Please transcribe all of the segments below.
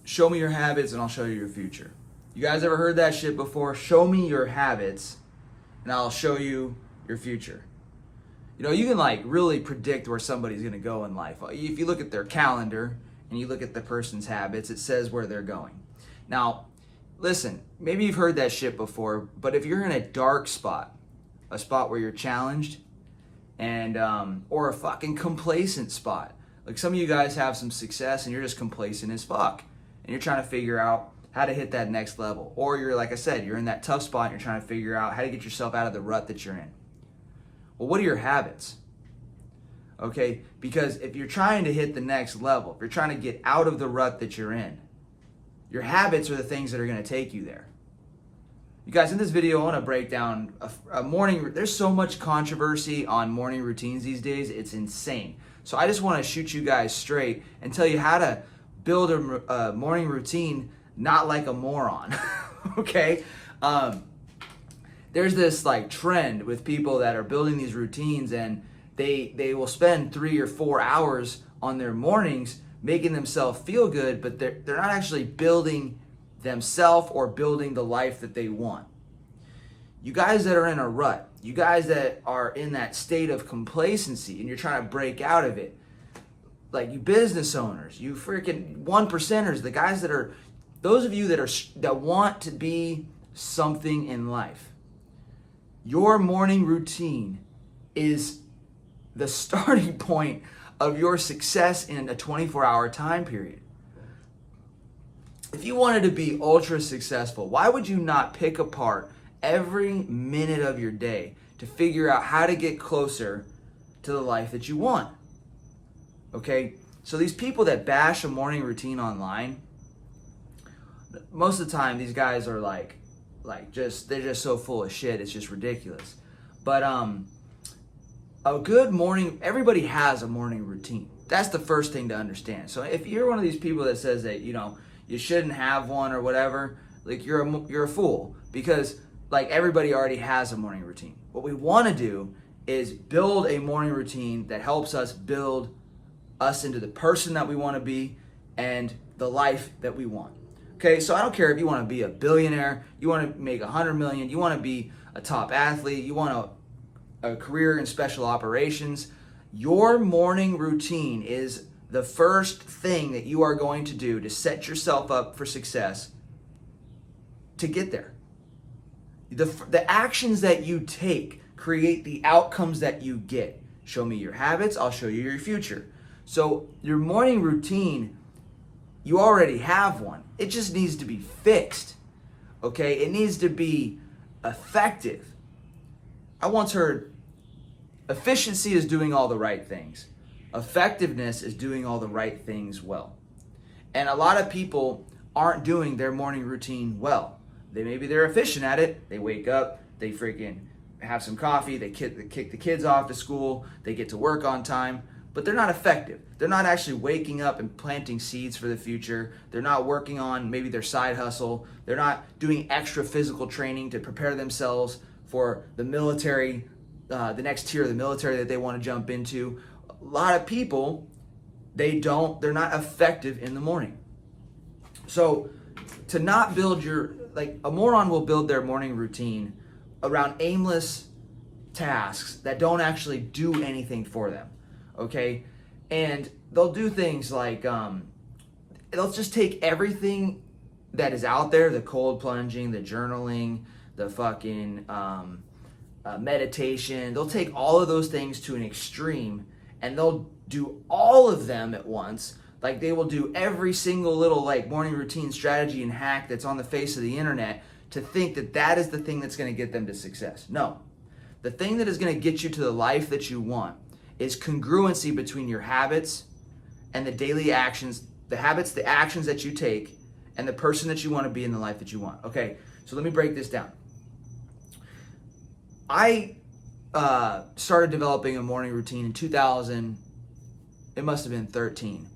show me your habits and I'll show you your future. You guys ever heard that shit before? Show me your habits and I'll show you your future. You know, you can like really predict where somebody's going to go in life. If you look at their calendar and you look at the person's habits, it says where they're going. Now, listen, maybe you've heard that shit before, but if you're in a dark spot, a spot where you're challenged, and or a fucking complacent spot, like some of you guys have some success and you're just complacent as fuck, and you're trying to figure out how to hit that next level, or you're, like I said, you're in that tough spot and you're trying to figure out how to get yourself out of the rut that you're in. Well, what are your habits? Okay, because if you're trying to hit the next level, if you're trying to get out of the rut that you're in, your habits are the things that are going to take you there. You guys, in this video, I want to break down a morning. There's so much controversy on morning routines these days. It's insane. So I just want to shoot you guys straight and tell you how to build a morning routine not like a moron. Okay? There's this like trend with people that are building these routines, and they will spend 3 or 4 hours on their mornings making themselves feel good, but they're not actually building themselves or building the life that they want. You guys that are in a rut, you guys that are in that state of complacency and you're trying to break out of it, like you business owners, you freaking one percenters, the guys that are, those of you that want to be something in life, your morning routine is the starting point of your success in a 24-hour time period. If you wanted to be ultra successful, why would you not pick apart every minute of your day to figure out how to get closer to the life that you want? Okay, so these people that bash a morning routine online, most of the time these guys are they're just so full of shit, it's just ridiculous. But a good morning, everybody has a morning routine. That's the first thing to understand. So if you're one of these people that says that, you know, you shouldn't have one or whatever, like you're a fool, because like everybody already has a morning routine. What we want to do is build a morning routine that helps us build us into the person that we want to be and the life that we want. Okay, so I don't care if you want to be a billionaire, you want to make 100 million, you want to be a top athlete, you want a career in special operations. Your morning routine is the first thing that you are going to do to set yourself up for success to get there. The actions that you take create the outcomes that you get. Show me your habits, I'll show you your future. So your morning routine, you already have one. It just needs to be fixed. Okay? It needs to be effective. I once heard, efficiency is doing all the right things. Effectiveness is doing all the right things well. And a lot of people aren't doing their morning routine well. Maybe they're efficient at it. They wake up, they freaking have some coffee, they kick the kids off to school, they get to work on time, but they're not effective. They're not actually waking up and planting seeds for the future. They're not working on maybe their side hustle. They're not doing extra physical training to prepare themselves for the military, the next tier of the military that they want to jump into. A lot of people, they're not effective in the morning. So to not build a moron will build their morning routine around aimless tasks that don't actually do anything for them, okay? And they'll do things like, they'll just take everything that is out there, the cold plunging, the journaling, the fucking meditation, they'll take all of those things to an extreme and they'll do all of them at once. Like they will do every single little morning routine strategy and hack that's on the face of the internet to think that that is the thing that's going to get them to success. No. The thing that is going to get you to the life that you want is congruency between your habits and the daily actions, the habits, the actions that you take, and the person that you want to be in the life that you want. Okay, so let me break this down. I started developing a morning routine in 2000, it must have been 13.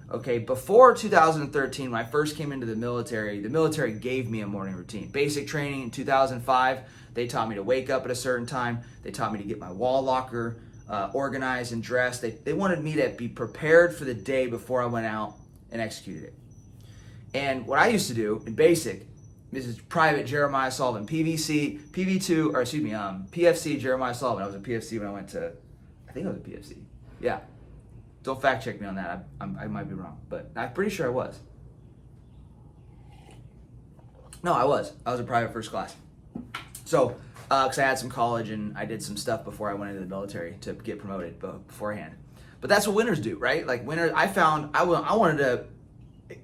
Okay, before 2013, when I first came into the military gave me a morning routine. Basic training in 2005, they taught me to wake up at a certain time. They taught me to get my wall locker organized and dressed. They wanted me to be prepared for the day before I went out and executed it. And what I used to do in basic, this is private Jeremiah Sullivan, PFC Jeremiah Sullivan. I was a PFC when I went to, I think I was a PFC. Yeah. Don't fact check me on that. I might be wrong, but I'm pretty sure I was. No, I was a private first class. So, because I had some college and I did some stuff before I went into the military to get promoted beforehand. But that's what winners do, right? Like winners, I found I wanted to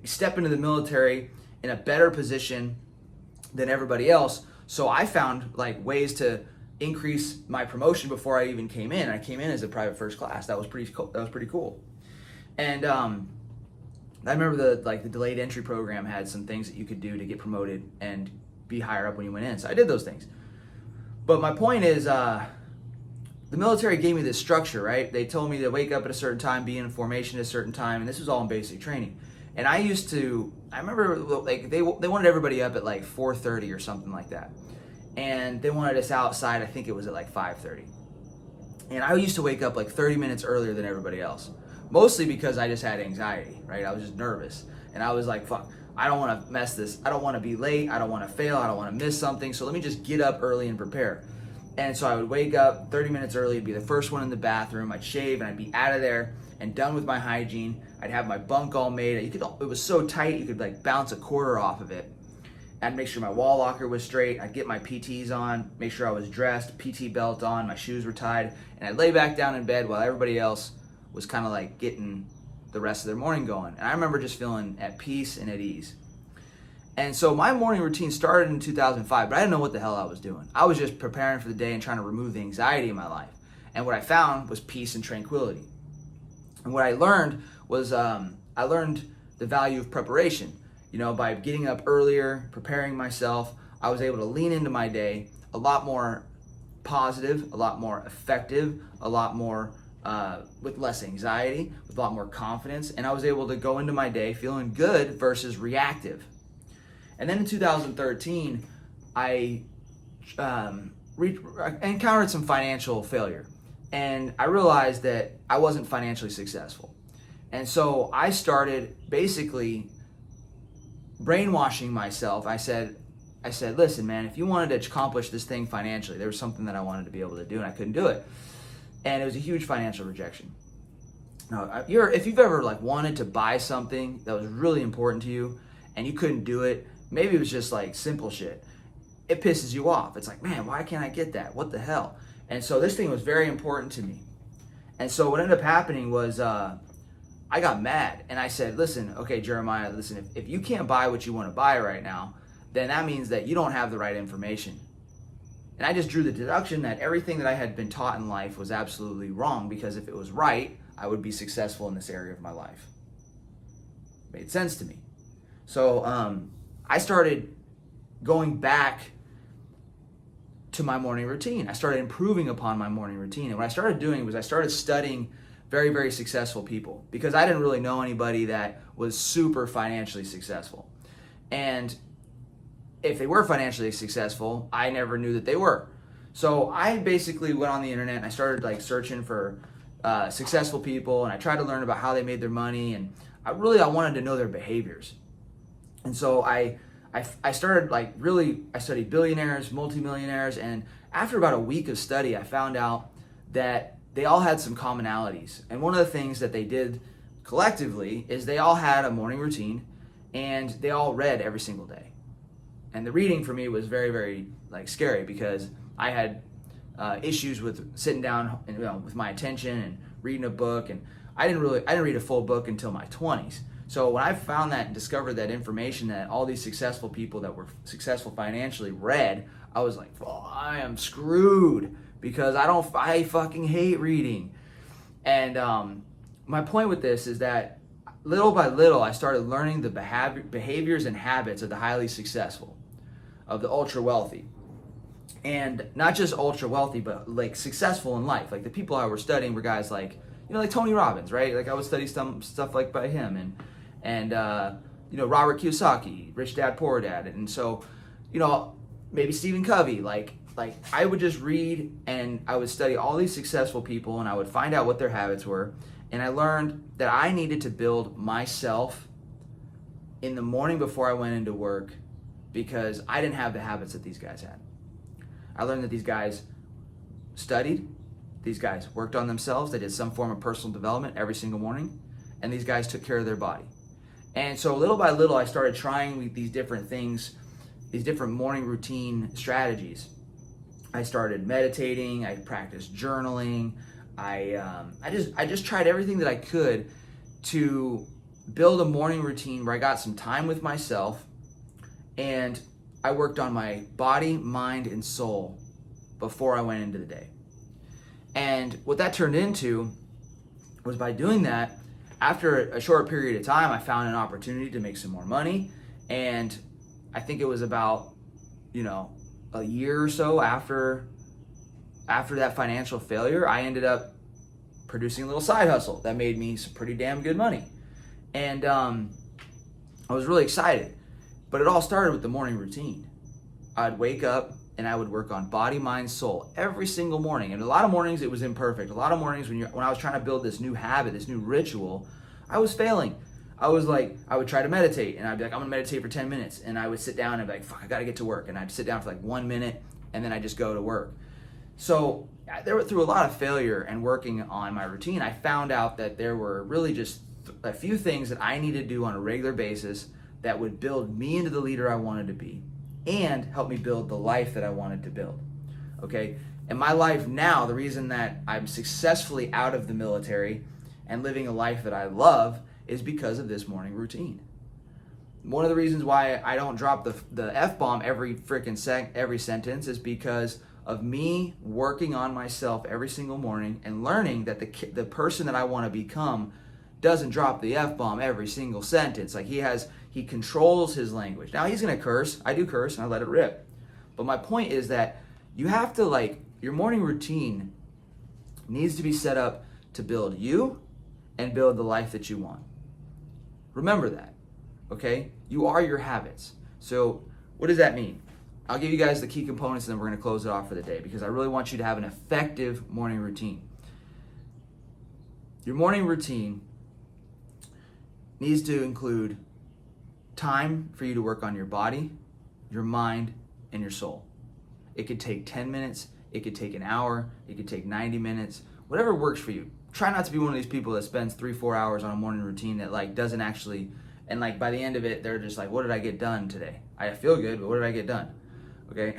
step into the military in a better position than everybody else. So I found like ways to increase my promotion before I even came in. I came in as a private first class. That was pretty cool. And I remember the delayed entry program had some things that you could do to get promoted and be higher up when you went in. So I did those things. But my point is, the military gave me this structure, right? They told me to wake up at a certain time, be in formation at a certain time, and this was all in basic training. And I remember like they wanted everybody up at like 4:30 or something like that. And they wanted us outside, I think it was at like 5:30. And I used to wake up like 30 minutes earlier than everybody else. Mostly because I just had anxiety, right? I was just nervous. And I was like, fuck, I don't want to mess this. I don't want to be late. I don't want to fail. I don't want to miss something. So let me just get up early and prepare. And so I would wake up 30 minutes early, be the first one in the bathroom. I'd shave and I'd be out of there and done with my hygiene. I'd have my bunk all made. It was so tight, you could like bounce a quarter off of it. I'd make sure my wall locker was straight. I'd get my PTs on, make sure I was dressed, PT belt on, my shoes were tied. And I'd lay back down in bed while everybody else was kind of like getting the rest of their morning going. And I remember just feeling at peace and at ease. And so my morning routine started in 2005, but I didn't know what the hell I was doing. I was just preparing for the day and trying to remove the anxiety in my life. And what I found was peace and tranquility. And what I learned was, I learned the value of preparation. You know, by getting up earlier, preparing myself, I was able to lean into my day a lot more positive, a lot more effective, a lot more with less anxiety, with a lot more confidence, and I was able to go into my day feeling good versus reactive. And then in 2013, I encountered some financial failure, and I realized that I wasn't financially successful. And so I started basically brainwashing myself. I said, listen, man, if you wanted to accomplish this thing financially, there was something that I wanted to be able to do, and I couldn't do it. And it was a huge financial rejection. Now, if you've ever like wanted to buy something that was really important to you and you couldn't do it, maybe it was just like simple shit, it pisses you off. It's like, man, why can't I get that? What the hell? And so this thing was very important to me. And so what ended up happening was I got mad and I said, listen, okay, Jeremiah, listen, if you can't buy what you want to buy right now, then that means that you don't have the right information. And I just drew the deduction that everything that I had been taught in life was absolutely wrong, because if it was right, I would be successful in this area of my life. Made sense to me. So I started going back to my morning routine. I started improving upon my morning routine. And what I started doing was I started studying very, very successful people, because I didn't really know anybody that was super financially successful. And if they were financially successful, I never knew that they were. So I basically went on the internet and I started like searching for successful people, and I tried to learn about how they made their money, and I wanted to know their behaviors. And so I started I studied billionaires, multimillionaires, and after about a week of study, I found out that they all had some commonalities. And one of the things that they did collectively is they all had a morning routine, and they all read every single day. And the reading for me was very, very scary, because I had issues with sitting down and, with my attention and reading a book, and I didn't read a full book until my 20s. So when I found that and discovered that information that all these successful people that were successful financially read, I was like, oh, I am screwed, because I fucking hate reading. And my point with this is that little by little, I started learning the behaviors and habits of the highly successful, of the ultra wealthy. And not just ultra wealthy, but successful in life. Like the people I was studying were guys like Tony Robbins, right? Like I would study some stuff like by him, and Robert Kiyosaki, Rich Dad Poor Dad. And so, maybe Stephen Covey, like I would just read and I would study all these successful people, and I would find out what their habits were. And I learned that I needed to build myself in the morning before I went into work because I didn't have the habits that these guys had. I learned that these guys studied, these guys worked on themselves, they did some form of personal development every single morning, and these guys took care of their body. And so little by little, I started trying these different things, these different morning routine strategies. I started meditating, I practiced journaling, I just tried everything that I could to build a morning routine where I got some time with myself, and I worked on my body, mind, and soul before I went into the day. And what that turned into was, by doing that, after a short period of time, I found an opportunity to make some more money. And I think it was about, a year or so after that financial failure, I ended up producing a little side hustle that made me some pretty damn good money. And I was really excited. But it all started with the morning routine. I'd wake up and I would work on body, mind, soul every single morning. And a lot of mornings it was imperfect. A lot of mornings when I was trying to build this new habit, this new ritual, I was failing. I would try to meditate, and I'd be like, I'm gonna meditate for 10 minutes. And I would sit down and be like, fuck, I gotta get to work. And I'd sit down for like 1 minute, and then I'd just go to work. So through a lot of failure and working on my routine, I found out that there were really just a few things that I needed to do on a regular basis that would build me into the leader I wanted to be and help me build the life that I wanted to build. Okay? And my life now, the reason that I'm successfully out of the military and living a life that I love is because of this morning routine. One of the reasons why I don't drop the F-bomb every sentence is because of me working on myself every single morning and learning that the person that I want to become doesn't drop the F-bomb every single sentence. Like he controls his language. Now he's gonna curse. I do curse and I let it rip. But my point is that you have to, your morning routine needs to be set up to build you and build the life that you want. Remember that, okay? You are your habits. So what does that mean? I'll give you guys the key components and then we're gonna close it off for the day because I really want you to have an effective morning routine. Your morning routine needs to include time for you to work on your body, your mind, and your soul. It could take 10 minutes, it could take an hour, it could take 90 minutes, whatever works for you. Try not to be one of these people that spends 3-4 hours on a morning routine that doesn't actually, and by the end of it, they're just like, what did I get done today? I feel good, but what did I get done? Okay?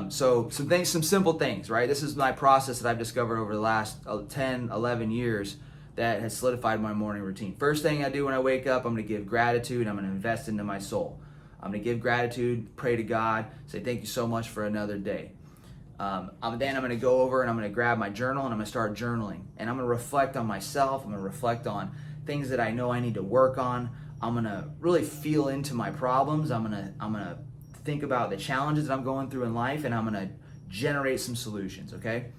So some simple things, right? This is my process that I've discovered over the last 10, 11 years that has solidified my morning routine. First thing I do when I wake up, I'm gonna give gratitude, I'm gonna invest into my soul. I'm gonna give gratitude, pray to God, say thank you so much for another day. Then I'm gonna go over and I'm gonna grab my journal and I'm gonna start journaling. And I'm gonna reflect on myself, I'm gonna reflect on things that I know I need to work on. I'm gonna really feel into my problems. I'm gonna think about the challenges that I'm going through in life, and I'm gonna generate some solutions, okay?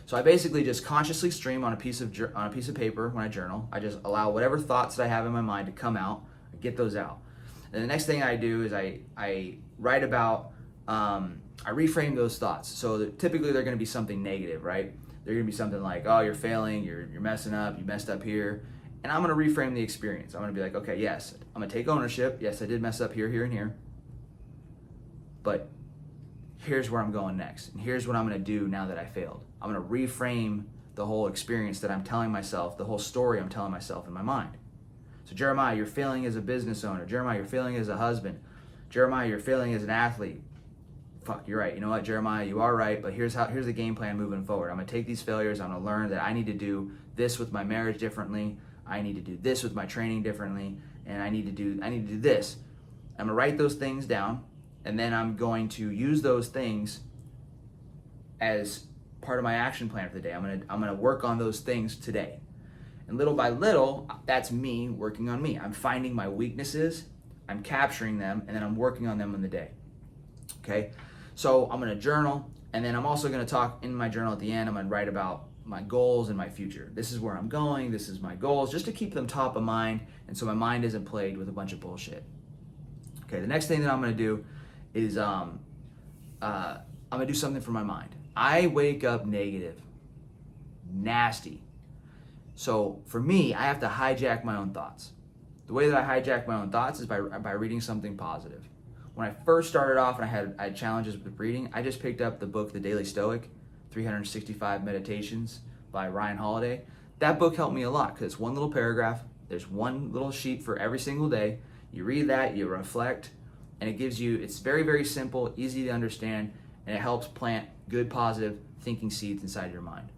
So I basically just consciously stream on a piece of paper when I journal. I just allow whatever thoughts that I have in my mind to come out, get those out. And the next thing I do is I write about, I reframe those thoughts. So typically they're gonna be something negative, right? They're gonna be something like, oh, you're failing, you're messing up, you messed up here. And I'm gonna reframe the experience. I'm gonna be like, okay, yes, I'm gonna take ownership. Yes, I did mess up here, here, and here. But here's where I'm going next. And here's what I'm gonna do now that I failed. I'm gonna reframe the whole experience that I'm telling myself, the whole story I'm telling myself in my mind. So Jeremiah, you're failing as a business owner. Jeremiah, you're failing as a husband. Jeremiah, you're failing as an athlete. Fuck, you're right. You know what, Jeremiah, you are right, but here's the game plan moving forward. I'm gonna take these failures, I'm gonna learn that I need to do this with my marriage differently, I need to do this with my training differently, and I need to do this. I'm gonna write those things down, and then I'm going to use those things as part of my action plan for the day. I'm gonna work on those things today. And little by little, that's me working on me. I'm finding my weaknesses, I'm capturing them, and then I'm working on them in the day. Okay? So I'm gonna journal, and then I'm also gonna talk in my journal at the end. I'm gonna write about my goals and my future. This is where I'm going, this is my goals, just to keep them top of mind, and so my mind isn't plagued with a bunch of bullshit. Okay, the next thing that I'm gonna do is I'm gonna do something for my mind. I wake up negative, nasty. So for me, I have to hijack my own thoughts. The way that I hijack my own thoughts is by reading something positive. When I first started off and I had challenges with reading, I just picked up the book, The Daily Stoic, 365 Meditations by Ryan Holiday. That book helped me a lot because it's one little paragraph. There's one little sheet for every single day. You read that, you reflect, and it gives you, it's very, very simple, easy to understand, and it helps plant good, positive thinking seeds inside your mind.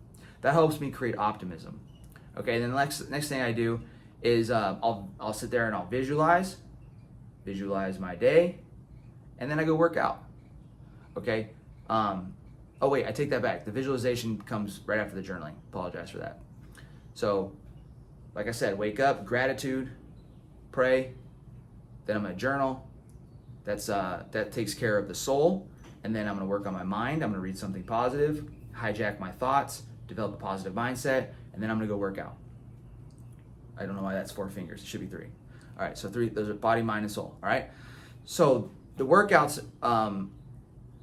That helps me create optimism. Okay, then the next thing I do is I'll sit there and I'll visualize my day, and then I go work out. Okay. Oh wait, I take that back. The visualization comes right after the journaling. Apologize for that. So, like I said, wake up, gratitude, pray. Then I'm gonna journal. That takes care of the soul, and then I'm gonna work on my mind. I'm gonna read something positive, hijack my thoughts, develop a positive mindset, and then I'm gonna go work out. I don't know why that's 4 fingers. It should be 3. All right, so 3. Those are body, mind, and soul. All right. So the workouts,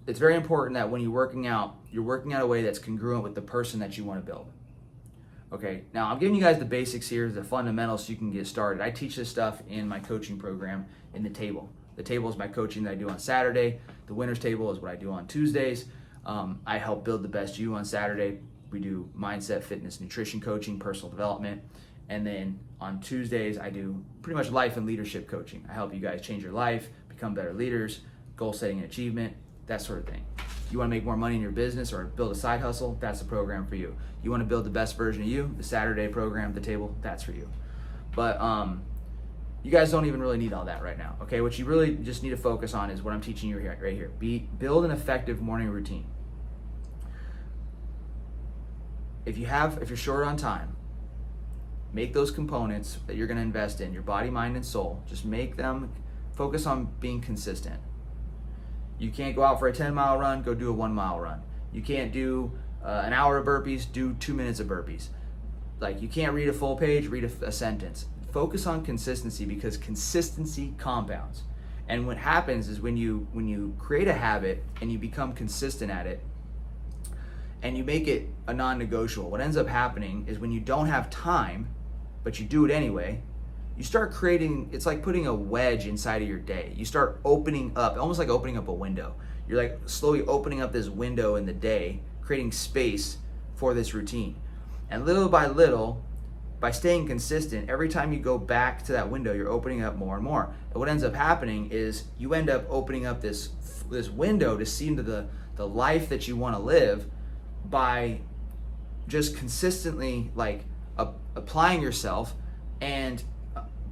it's very important that when you're working out a way that's congruent with the person that you want to build. Okay. Now I'm giving you guys the basics here, the fundamentals, so you can get started. I teach this stuff in my coaching program in the table. The table is my coaching that I do on Saturday. The winner's table is what I do on Tuesdays. I help build the best you on Saturday. We do mindset, fitness, nutrition coaching, personal development. And then on Tuesdays, I do pretty much life and leadership coaching. I help you guys change your life, become better leaders, goal setting and achievement, that sort of thing. You want to make more money in your business or build a side hustle, that's the program for you. You want to build the best version of you, the Saturday program, the table, that's for you. But you guys don't even really need all that right now, okay? What you really just need to focus on is what I'm teaching you right here. Build an effective morning routine. If you're short on time, make those components that you're going to invest in, your body, mind, and soul. Just make them, focus on being consistent. You can't go out for a 10-mile run, go do a 1-mile run. You can't do an hour of burpees, do 2 minutes of burpees. Like, you can't read a full page, read a sentence. Focus on consistency, because consistency compounds. And what happens is when you create a habit and you become consistent at it, and you make it a non-negotiable, what ends up happening is when you don't have time, but you do it anyway, you start creating, it's like putting a wedge inside of your day. You start opening up, almost like opening up a window. You're like slowly opening up this window in the day, creating space for this routine. And little by little, by staying consistent, every time you go back to that window, you're opening up more and more. And what ends up happening is you end up opening up this window to see into the life that you want to live by just consistently applying yourself, and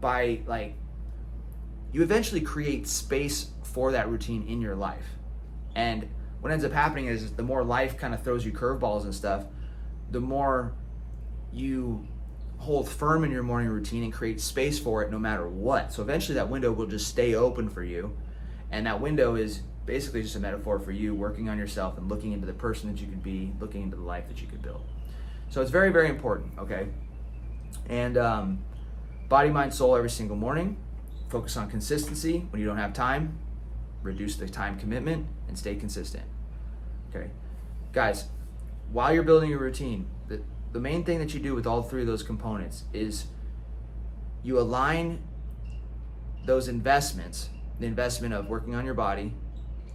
by you eventually create space for that routine in your life. And what ends up happening is the more life kind of throws you curveballs and stuff, the more you hold firm in your morning routine and create space for it no matter what. So eventually that window will just stay open for you, and that window is basically just a metaphor for you working on yourself and looking into the person that you could be, looking into the life that you could build. So it's very, very important, okay? And body, mind, soul every single morning. Focus on consistency. When you don't have time, reduce the time commitment and stay consistent, okay? Guys, while you're building your routine, the main thing that you do with all 3 of those components is you align those investments, the investment of working on your body,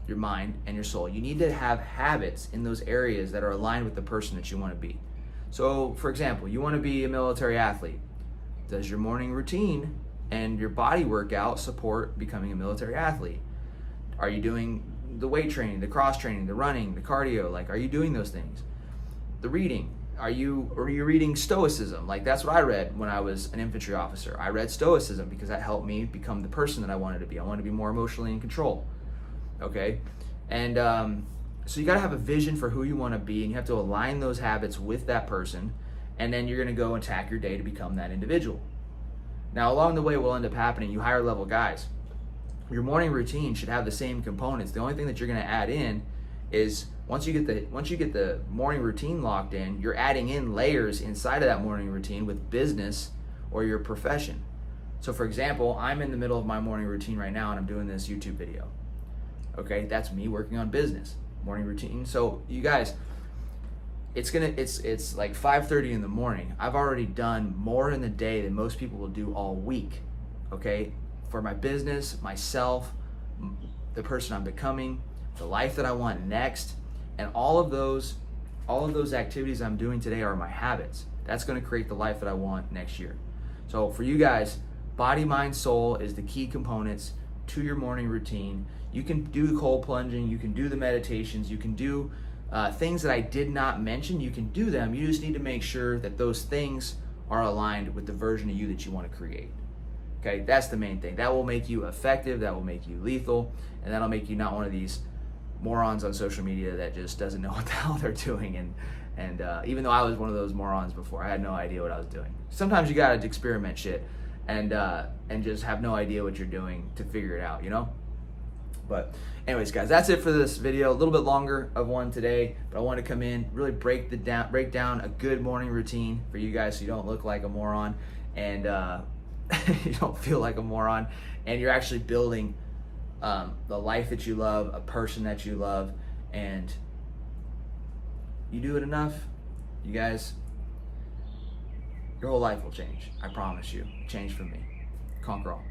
your mind, and your soul. You need to have habits in those areas that are aligned with the person that you want to be. So, for example, you want to be a military athlete. Does your morning routine and your body workout support becoming a military athlete? Are you doing the weight training, the cross training, the running, the cardio? Are you doing those things? The reading. Are you reading Stoicism? That's what I read when I was an infantry officer. I read Stoicism because that helped me become the person that I wanted to be. I wanted to be more emotionally in control. Okay? And so you got to have a vision for who you want to be, and you have to align those habits with that person, and then you're going to go attack your day to become that individual. Now, along the way, what will end up happening, you higher level guys, your morning routine should have the same components. The only thing that you're going to add in is once you get the morning routine locked in, you're adding in layers inside of that morning routine with business or your profession. So for example, I'm in the middle of my morning routine right now and I'm doing this YouTube video. Okay, that's me working on business, morning routine. So you guys, it's like 5:30 in the morning. I've already done more in the day than most people will do all week. okay? For my business, myself, the person I'm becoming, the life that I want next, and all of those activities I'm doing today are my habits. That's going to create the life that I want next year. So for you guys, body, mind, soul is the key components to your morning routine. You can do cold plunging, you can do the meditations, you can do things that I did not mention, you can do them. You just need to make sure that those things are aligned with the version of you that you want to create. Okay, that's the main thing. That will make you effective, that will make you lethal, and that'll make you not one of these morons on social media that just doesn't know what the hell they're doing. And even though I was one of those morons before, I had no idea what I was doing. Sometimes you gotta experiment shit and just have no idea what you're doing to figure it out, you know? But anyways, guys, that's it for this video. A little bit longer of one today, but I want to come in, really break down a good morning routine for you guys so you don't look like a moron and you don't feel like a moron, and you're actually building the life that you love, a person that you love, and you do it enough, you guys, your whole life will change. I promise you. Change for me. Conquer all.